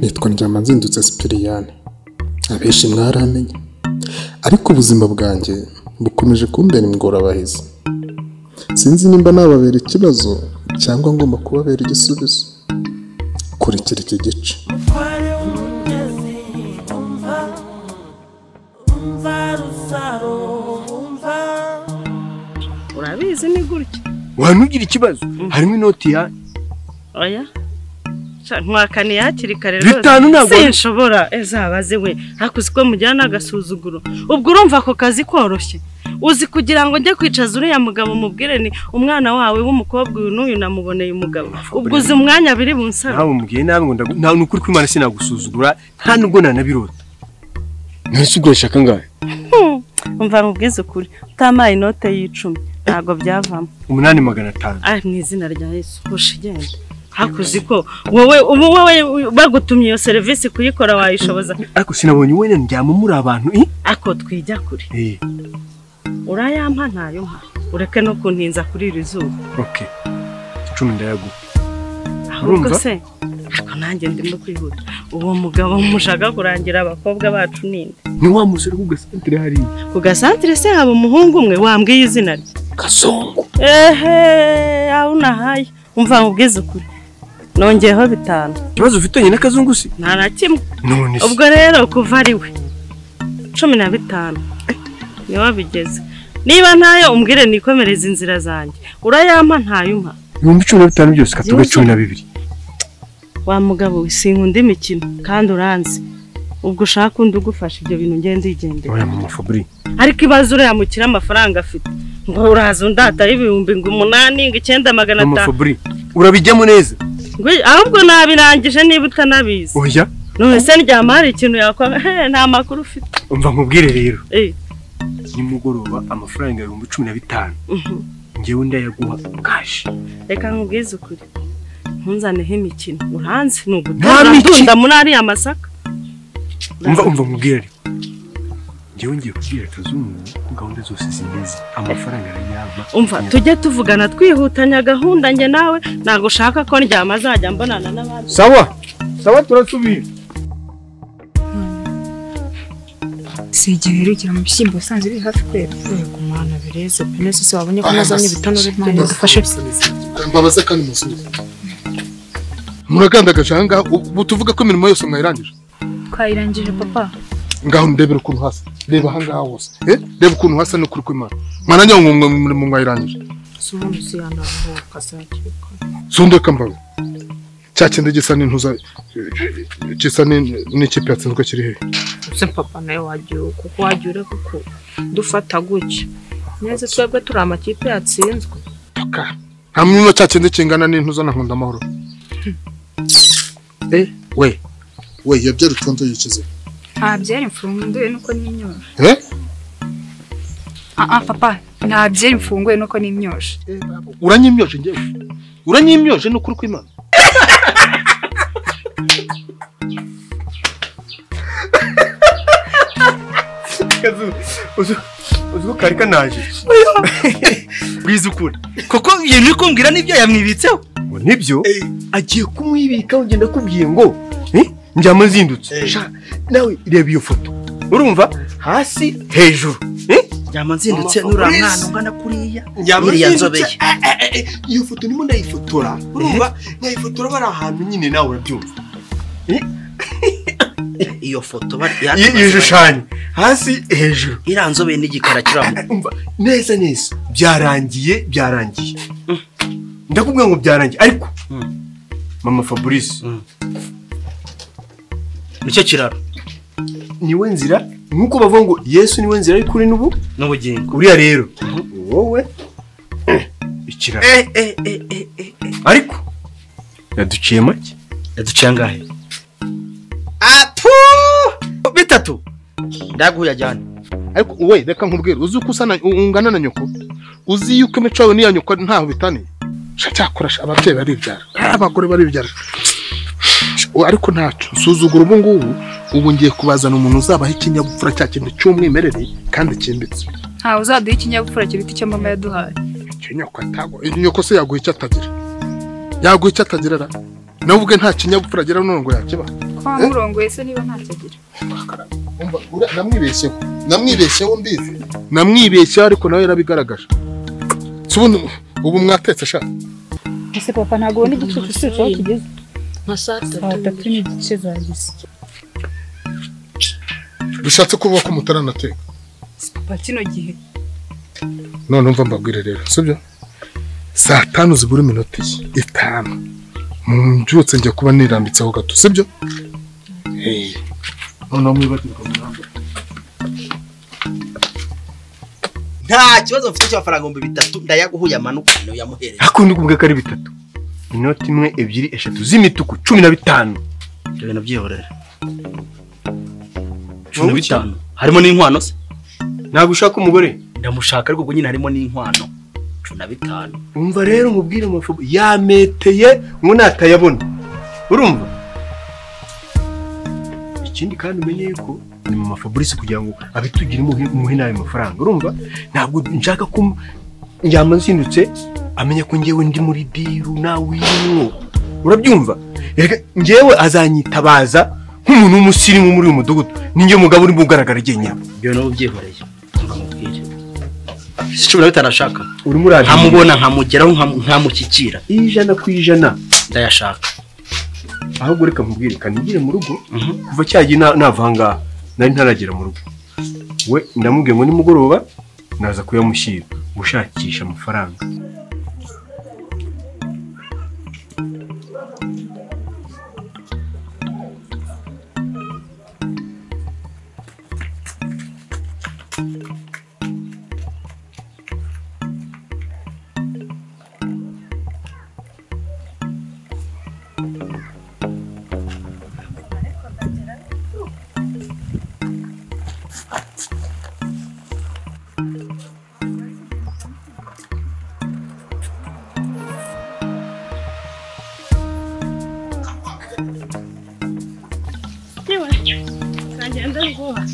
Nitwa Nzindutse Sipiriyani, abenshi mwaramenye, ariko ubuzima bwanjye bukomeje kumbera ingorabahizi. Sinzi nimba nababera ikibazo cyangwa ngomba kubabera igisubizo. Kurikira iki gice. Urabizi ni gutya. Wanugira ikibazo harimo inoti ya Oya. Nkwakani yakiri kare rwose. Sinshobora ezabaze we. Hakuziko mujyana agasuzuguro. Ubwo urumva ako kazi koroshye. Uzi kugira ngo njye kwicaza uriya mugabo mubwire ni umwana wawe w'umukobwa uyu n'uyu namuboneye umugabo. Ubwo uzi umwanya biri bunsaba. Nawe mubwiye nawe ngo nta nukuri kw'Imana sinagusuzugura nta nubwo nanabirota. Nasugurisha kangahe? Umva mubwize ukuri. Utamaye inote y'icumi ntago byavamo. 8,500. Mu izina rya Yesu ushigende. Hakuziko wowe bagutumye iyo service kuyikora wayishoboza. Ariko sinabonye wene njyamo muri abantu ako twijya kuri. Urayampa ntayo mpa. Ureke no kuntinza kuri iri zuba. Okay. 10 ndayagu. Ahubwo se ako nanjye ndimo kwihuta. Uwo mugabo mushaga kurangira abakobwa bacu ninde? Ni wa musore ku gasantre hari. Ku gasantre se haba umuhungu umwe wambwiye izina rye. Kasongo. Auna hayi. Umva mubwize ukuri. Nongeyeho 5. Kibazo ufitanye n'akazungu si? Nta na kimwe. None se. Ubwo rero kuva ari we 15. Ni wabigeze. Niba ntayo umbwire nikomereza inzira zanjye. Urayampa ntayo mpa. 15 byose katuga 12. Wa mugabo wisinkunda imikino kandi uranzi. Ubwo ushaka undi ugufasha ibyo bintu ngende igendera. Oya mama Fabri. Ariko ibazo uriya mukira amafaranga afite. Ngo uraza undata ibihumbi 8 ngo 9,500. Mama Fabri. Urabijyamo neza. Ahubwo nabirangije niba utanabizi. Oya. None se ndyama hari ikintu yakwa nta makuru ufite. Umva nkubwire rero. Ni mugoroba amafaranga 15,000. Ngewe ndayaguha cash. Reka nkubwize ukuri. Ntunzaneho imikino. Uranzi n'ugutunda muri ari amasaka. Umva nkubwire. Ngewe ngiye kubwira Kazungu gahunda zose zimeze. Amafaranga arayava. Umva tujye tuvugana twihutanya gahunda nge nawe nago shaka ko ndyama azajya mbonana n'abandi. Sawa turasubira. Sigiye rugira mu bishyimbo sanze biri hafi kwera. Yego mwana bireze penese se wabonye ko nazanye ibitonore mpande dufashe. Mbabaze kandi musubize. Muraganda gashanga tuvuga ko imirimo yose mwayirangije. Twayirangije papa. Ngaho ndebera ukuntu hasa. Reba hanga hose. Reba ukuntu hasa no kuri kw'Imana. Mwana nyango mu mwayirangije. Sumunsi yana ho kasakika. Sonde kambawe. Cyakende gisa n'intuza gisa n'ikipe yatsinzwe kiri he. Se papa nayo wagiye kuko wagiye kuko dufata gucya. Neze twebwe turi amakipe yatsinzwe. Paka. Hamwe cyakende kingana n'intuza na nkunda amahoro. We yabyera utondo yikize. Byari mfunguye nuko n'imyosha. Papa, nta byari mfunguye nuko n'imyosha. Uranyimyoshe ngewe. Uranyimyoshe no kuri kw'Imana. Uzo karika naje. Bwiza ukuri. Koko yeni kumbwira nibyo yamwibitseho. Nibyo agiye kumwibika ugenda kubwiye ngo njyama zindutse. Nawe reba iyo foto. Urumva hasi hejuru. Njyama zindutse nura mwana ungana kuriya. Iriya nzobeye. Iyo foto nimo ndayifotora. Urumva ndayifotora bari ahantu nyine nawe urabyumva. Iyo foto yishushanyo hasi hejuru. Iranzobeye n'igikara kiramo. Umva neza byarangiye. Ndakubwira ngo byarangiye ariko Mama Fabrice. Nicyo kiraro. Niwe nzira nkuko bavuga ngo Yesu niwe nzira y'ukuri n'ubugingo. Uriya rero wowe ikiraro. Ariko yaduciye make. Yaduciye angahe? 3 ndaguya jyane. ariko we reka nkubwire uzi uko usana ungana na nyoko uzi yuko imico yawe n'iya nyoko ntaho bitaniye cyakora ababyeyi baribyara abagore baribyara ariko ntacyo nsuzugura ubu ngiye kubazana umuntu uzabaha ikinyabupfura cya kintu cy'umwimerere kandi cyimbitse ntawe uzaduha ikinyabupfura kiruta icyo mama yaduhaye inyoko se yaguha icyo atagira ra nawe ubwe nta kinyabupfura agira none ngo yakiba kwa murongoye se niba ntacyo agira namwibeshyeho mbizi namwibeshyeho ariko nawe yarabigaragaje ubu mwatetse sha ese papa ntabwo ubona igicucu cy'aho kigeze nka saa 3 n'igice zagize bishatse kuvuga ko mutaranateka papa kino gihe none umva mbabwire rero sibyo saa 5 zibura iminota 5 mbyutse njye kuba nirambitseho gato sibyo none mwibagirwa muramba nta kibazo mfite cy'amafaranga 300 ndayaguhuye amanuka no yamuhereye akundi kubwe kari 3 inoti 1 2 3 z'imituku 15 ibyo bintu byihorera 15 harimo n'inkwano se ntabwo ushaka umugore ndamushaka ariko ubwo nyine harimo n'inkwano 15 umva rero nkubwire amafubu yameteye ngo natayabona urumva ikindi kandi umenye yuko ni mama Fabrice kugira ngo abitugire muhe nawe mafaranga urumva ntabwo nshaka ko njyama nzindutse amenya ko ngewe ndi muri diru nawe urimo urabyumva ngewe azanyitabaza nk'umuntu w'umusirimu muri uyu mudugudu ninjye mugabo uri bugaragara genya byo no byihoreye nkamubwire sicubira bitanashaka urimo uraje nkamubona nkamugeraho nkamushyikira 100% ndayashaka ahubwo reka nkubwire kanigire mu rugo kuva cyagiye navanga nari ntaragera mu rugo we ndamubwiye ngo nimugoroba naza kuyamushyira gushakisha amafaranga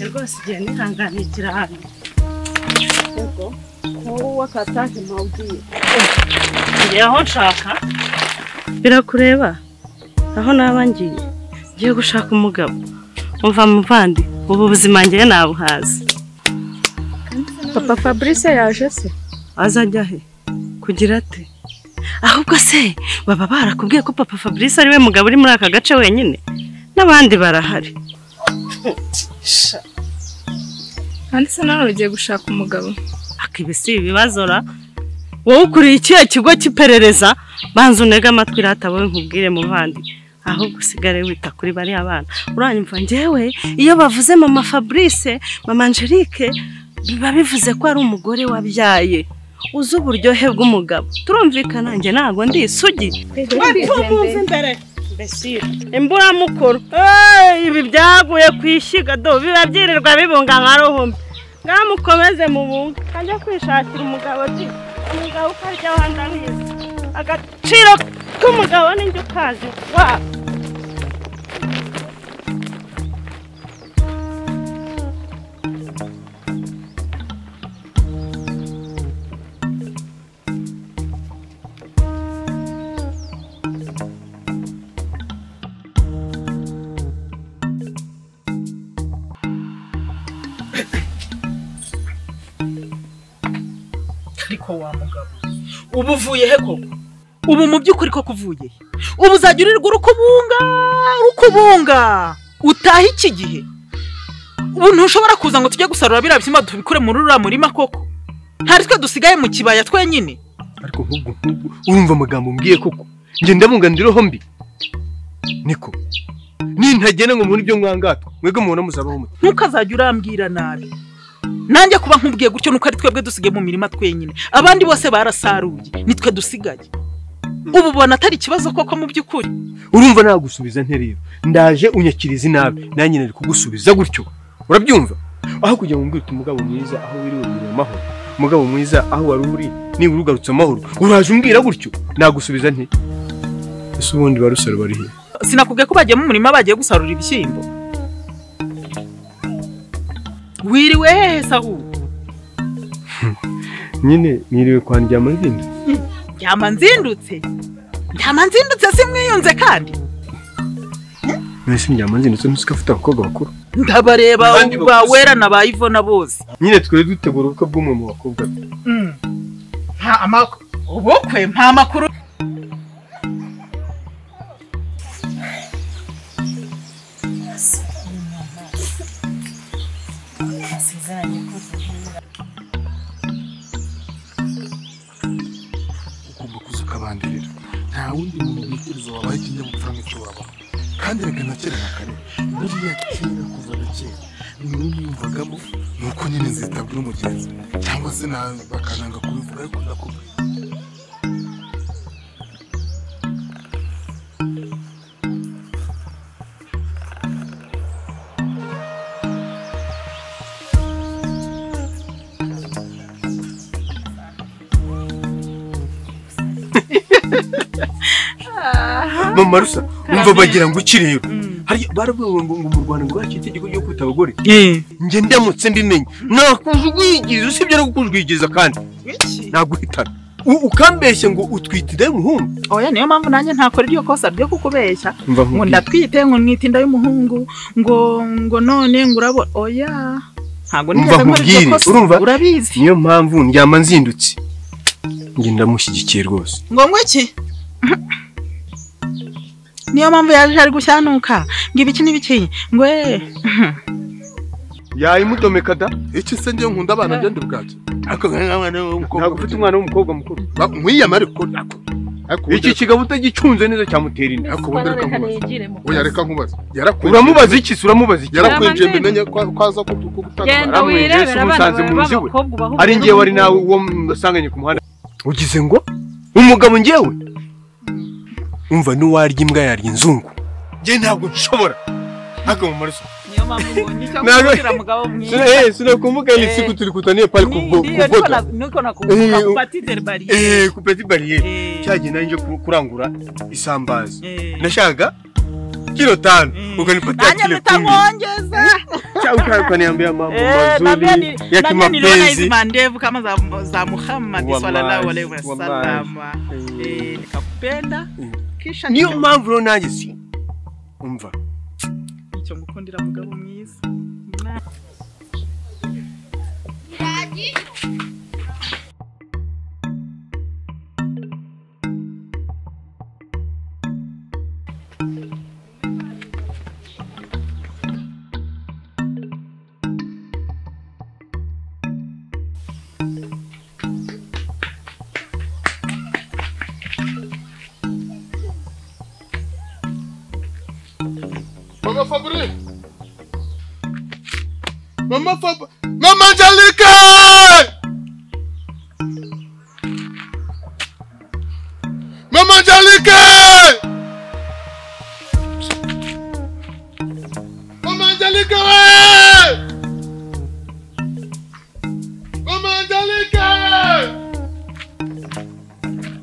rwose igihe nihanganira hano yego wowe wakataje mawugiye ngiye aho nshaka birakureba aho naba ngiye gushaka umugabo umva muvandi ubu buzima ngiye nabuhaze papa Fabrice yaje se azajya he kugira ate ahubwo se baba barakubwiye ko papa Fabrice ari we mugabo uri muri aka gace wenyine n'abandi barahari kandi se nawe ugiye gushaka umugabo akibisi ibibazora wowe ukuriye ikihe kigo cy'iperereza banza unega amatwi ratabowe nkubwire muvandi ahubwo usigare wita kuri bari abana uranyumva njyewe iyo bavuze mama Fabrice mama Angelique biba bivuze ko ari umugore wabyaye uzi uburyohe bw'umugabo turumvikana njye ntago ndi isugi imbere imbura mukuru ibi byaguye kwishyiga do biba byirirwa bibunga nka rohombe ngamukomeze mu bunga kajya kwishakira umugabo ati umugabo ukarya wandabizi agaciro k'umugabo n'injye ukazi wa ariko wa mugabo ubu uvuye he koko ubu mu by'ukuri ko kuvuye ubu uzagirirwa urukubunga utaha iki gihe ubu ntushobora kuza ngo tujye gusarura biriya bisima tubikure muri uriya murima koko ntari twe dusigaye mu kibaya twenyine ariko nk'ubwo urumva amagambo mbwiye koko njye ndamungandiraho mbi niko nintagena ngo muri ibyo mwangato mwebwe mubona muzabaho umuti ntukazajya urambwira nabi nanjye kuba nkubwiye gutyo nuko ari twebwe dusigaye mu mirima twenyine abandi bose barasaruye nitwe dusigaye ubu bona atari ikibazo koko mu by'ukuri urumva nagusubiza nterero ndaje unyakiriza inabi nanjye nari kugusubiza gutyo urabyumva aho kujya mu mbwira umugabo mwiza aho wiriwe mu mahoro umugabo mwiza aho wari uri niba urugarutse amahoro uraje umbwira gutyo nagusubiza nti ese ubundi barusaro bari he sinakubwiye ko bagiye mu murima bagiye gusarura ibishyimbo wiriwe hehe sahu nyine mwiriwe kwa Ndyama nzindutse Ndyama nzindutse simwiyunze kandi mwese Ndyama nzindutse ntusikafite abakobwa bakuru ndabareba ba wera na ba Ivona bose nyine twere dutegura ubukwe bw'umwe mu bakobwa nta amakuru ubukwe nta makuru ugomba kuza ukabandirira nta wundi muntu wikiriza wabaye ikinyabupfura nk'icyo wabaho kandi reka na kera na kare buriya kera kuva na kera ibintu yumvagamo ni uko nyine nzitabwa umugenzi cyangwa se bakananga kubivuga ariko ndakubwira mama rusa umva bagira ngo ukireba hari baravuga ngo mu Rwanda ngo bacite itegeko ryo kwita abagore nge ndamutse mbimenye nakujwigiza usibye no kukujwigiza kandi naguhitana ukambeshye ngo utwitire umuhungu oya niyo mpamvu nanjye ntakora iryo kosa ryo kukubeshya ngo ndatwite ngo nwitinda y'umuhungu ngo none ngo urabona oya ntago nigeze nkora iryo kosa urabizi niyo mpamvu Ndyama nzindutse nge ndamushyigikiye rwose ngo iki niyo mpamvu yaje ari gushyanuka ngo ibiki n'ibiki ngo yayimudomeka da iki se ngiye nkunda abana byo ndubwaje ariko ntabwo ufite umwana w'umukobwa mukuru nkwiyama ariko iki kigabo utagicunze neza cyamutera inda ariko ubundi reka nkubaze oya reka nkubaze uramubaza iki uramubaza iki yarakwinjiye mbimenye kwaza kugutanga aramwinjiye umusanze mu nzu we ari ngiye wari nawe uwo musanganye ku muhanda ugize ngo umugabo ngewe umva n'uwarya imbwa yarya inzungu nge ntabwo nshobora ariko mu maraso niyo mpamvu ngo nicyo mugabo mwiza sinakumbuka ni siku tulikutania pale kuvoda niko nakumbuka ku petite barrière ku petite barrière cyagiye nanje kurangura isambaza nashaka kilo 5 ukanipatia kilo 10 chauka ukaniambia mambo mazuri ya kimapenzi mandevu kama za Muhammad sallallahu alaihi wasallam nikakupenda kisha niyo mpamvu rero nanjye si umva icyo ngukundira mugabo mwiza Mama Angelica! Mama Angelica! Mama Angelica! Mama Angelica!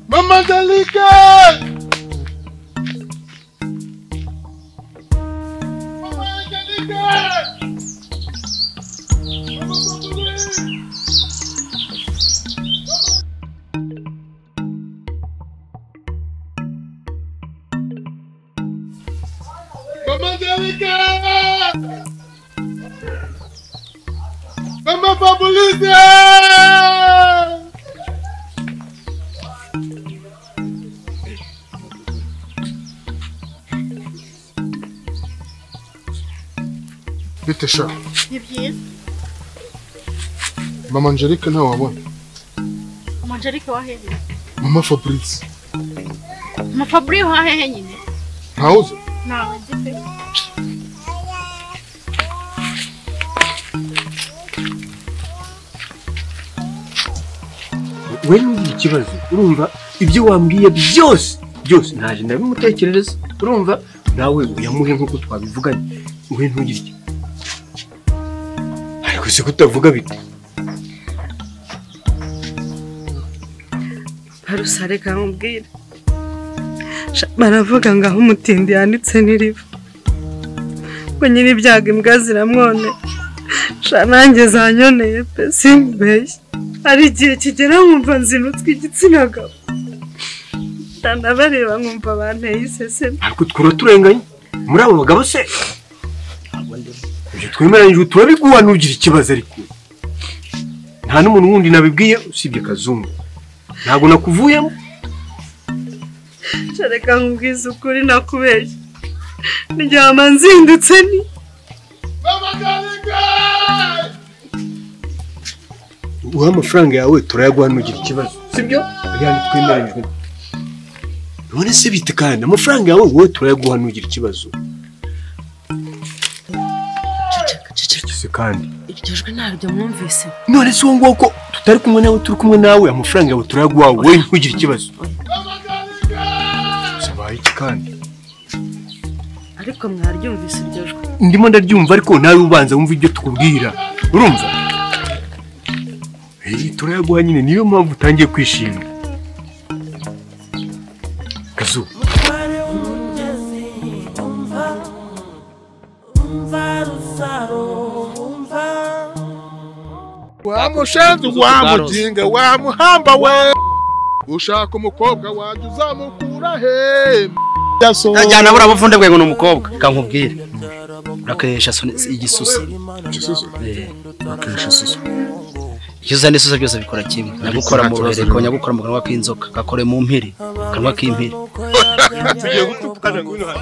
Mama Angelica! Mama Angelica! Mama Fabulosa! Bite sha? Ni byiza. Mama Angelica ntawe wabona. Mama Angelica wahehe? Mama Fabrice. Mama Fabrice wahehe nyine? Ntawuzi? Ntawe nzi pe. we n'ugira ikibazo urumva ibyo wambwiye byose ntaje ndabimutekerereza urumva nawe uyamuhe nk'uko twabivuganye we ntugire iki ariko ese kutavuga bite barusare kamubwira baravuga ngo aho umutindi yanditse n'iriva ko nyine ibyaga imbwa ziramwone nanjye zanyoneye pe simbeshye hari igihe kigera nkumva nzinutswe igitsina gabo ndanabareba nkumva banteye iseseme ariko turenganye muri abo bagabo se ibyo twemeranyije turabiguha nugira ikibazo ariko nta n'umuntu wundi nabibwiye usibye Kazungu ntabwo nakuvuyemo reka nkubwize ukuri nakubeshye ndyama nzindutse ni uha amafaranga yawe turayaguha nugira ikibazo sibyo yani twemeranyije none se bite kandi amafaranga yawe wowe turayaguha nugira ikibazo cecekise kandi iryo jwi ntabyo mwumvise none se uwo nguwo tutari kumwe nawe turi kumwe nawe amafaranga yawe turayaguha wowe ntugire ikibazo sabaye iki kandi ariko mwaryumvise iryo jwi ndimo ndaryumva ariko nawe ubanza wumva ibyo tukubwira urumva turayaguha nyine niyo mpamvu utangiye kwishima Kazu wa mushenzi wa mujinga wa muhamba we ushaka umukobwa wanjye uzamukura he ajyana bura buvunde bwe ngo numukobwa kankubwire urakesha igisusa akesha isusu ikiza n'isusa byose bikora kimwe nagukora mu ruhereko nyagukora mu kanwa k'inzoka gakore mu mpiri kanwa k'impiri tugiye gutukana ngwino hano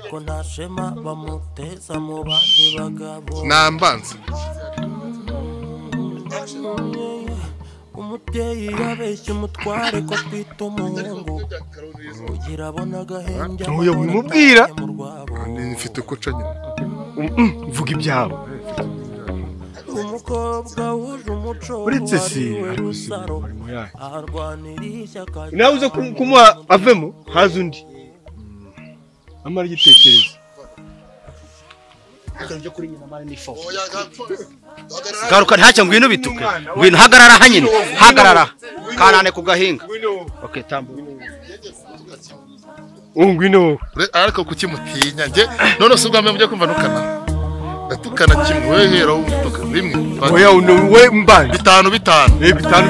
ko ntashema bamuteza mu bandi bagabo nambanze umubyeyi yabeshye umutware ko twita umuhungu kugira abona agahenge ntuye bimubwira mfite kuca nyine vuga ibyabo umukobwa wuje umuco uretse si nawe uze kumuha avemo haza undi amara igitekerezo garuka ntacyo ngwino bituke ngwino hagarara hanyine hagarara kanane ku gahinga okay tambu ngwino ariko kukimutinya nje none se ubwambe mujye kumva nukana ndatukana kimwe wehera umutuka rimwe oya we mbanje bitanu bitanu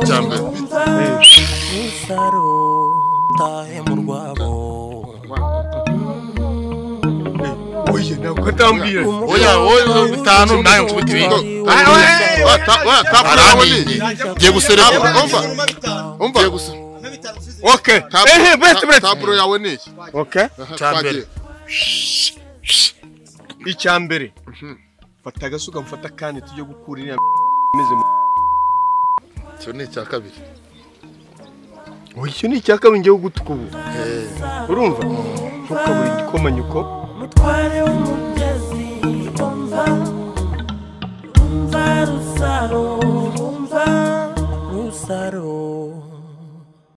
cyambe usaro tahe mu rwabo oya ntabwo atambwira oya bitanu nayo nkubitira ngiye guserebura umva ngiye gusa okay best taburo yawe ni iki okay cyambere icyambere fata agasuka mfata kandi tujye gukura iriya meze cyo ni icya kabiri icyo ni icya kabiri ngiye gutuka ubu urumva ntukabure igikoma nyuko mutware w'umugezi umva rusaro